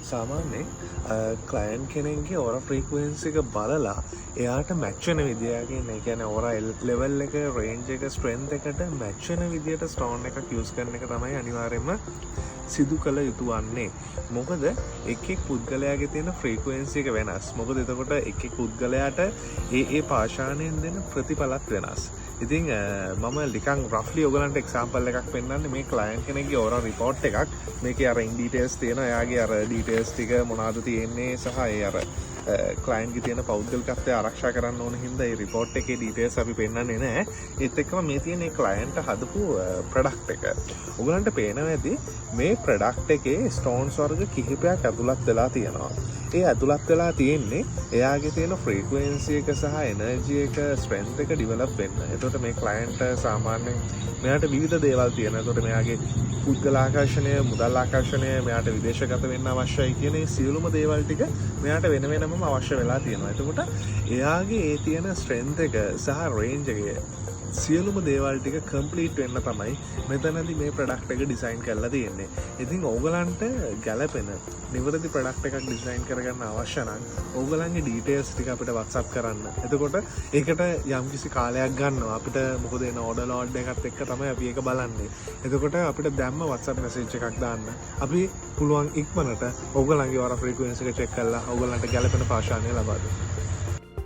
සාමාන්‍යයෙන් ක්ලයන්ට් කෙනෙක්ගේ ඔර ෆ්‍රීකවෙන්සි එක බලලා එයාට මැච් වෙන විදියකින් ඒ කියන්නේ ඔර ලෙවල් එක රේන්ජ් එක ස්ට්‍රෙන්ත් එකට මැච් වෙන විදියට ස්ටෝන් එකක් යූස් කරන එක තමයි අනිවාර්යයෙන්ම සිදු කළ යුතු වන්නේ. මොකද එක් එක් පුද්ගලයාගේ තියෙන ෆ්‍රීකවෙන්සි එක වෙනස්. මොකද එතකොට එක් එක් පුද්ගලයාට ඒ පාෂාණයෙන් දෙන ප්‍රතිඵලත් වෙනස්. ඉතින් මම නිකන් රෆ්ලි ඔයගලන්ට එක්සැම්පල් එකක් පෙන්නන්නේ මේ ක්ලයන්ට් කෙනෙක්ගේ ඕරා රිපෝට් එකක්. මේකේ අර ඉන් ඩීටේල්ස් තියෙනවා. එයාගේ අර ඩීටේල්ස් ටික මොනවද තියෙන්නේ සහ ඒ අර ක්ලයන්ට්ගේ තියෙන පෞද්ගලිකත්වය ආරක්ෂා කරන්න ඕන හින්දා ඒ රිපෝට් එකේ ඩීටේල්ස් අපි පෙන්නන්නේ නැහැ. ඒත් එක්කම මේ තියෙන මේ ක්ලයන්ට් හදපු ප්‍රොඩක්ට් එක. ඔයගලන්ට පේනවා ඇති මේ ප්‍රොඩක්ට් එකේ ස්ටෝන්ස් වර්ග කිහිපයක් ඇතුළත් වෙලා තියෙනවා. ඒ ඇතුළත් වෙලා තියෙන්නේ එයාගේ තියෙන ෆ්‍රීකවෙන්සි එක සහ එනර්ජි එක ස්ට්‍රෙන්ත් එක ඩිවෙලොප් වෙන්න. එතකොට මේ ක්ලයන්ට් සාමාන්‍යයෙන් මෙයාට විවිධ දේවල් තියෙනවා. එතකොට මෙයාගේ පුද්ගල ආකර්ෂණය, මුදල් ආකර්ෂණය, මෙයාට විදේශගත වෙන්න අවශ්‍යයි කියන මේ සියලුම දේවල් ටික මෙයාට වෙන වෙනමම අවශ්‍ය වෙලා තියෙනවා. එතකොට එයාගේ ඒ තියෙන ස්ට්‍රෙන්ත් එක සහ රේන්ජ් එක සියලුම දේවල් ටික කම්ප්ලීට් වෙන්න තමයි මෙතනදී මේ ප්‍රොඩක්ට් එක ඩිසයින් කරලා තියෙන්නේ. ඉතින් ඕගලන්ට ගැළපෙන නිවැරදි ප්‍රොඩක්ට් එකක් ඩිසයින් කරගන්න අවශ්‍ය නම් ඕගලන්ගේ ඩීටේල්ස් ටික අපිට WhatsApp කරන්න. එතකොට ඒකට යම්කිසි කාලයක් ගන්නවා. අපිට මොකද එන ඕඩර් ලෝඩ් එකත් එක්ක තමයි අපි ඒක බලන්නේ. එතකොට අපිට දැම්ම WhatsApp මැසේජ් එකක් දාන්න. අපි පුළුවන් ඉක්මනට ඕගලන්ගේ වර ෆ්‍රීකවෙන්සි එක චෙක් කරලා ඕගලන්ට ගැළපෙන පාෂාණය ලබා දෙන්න.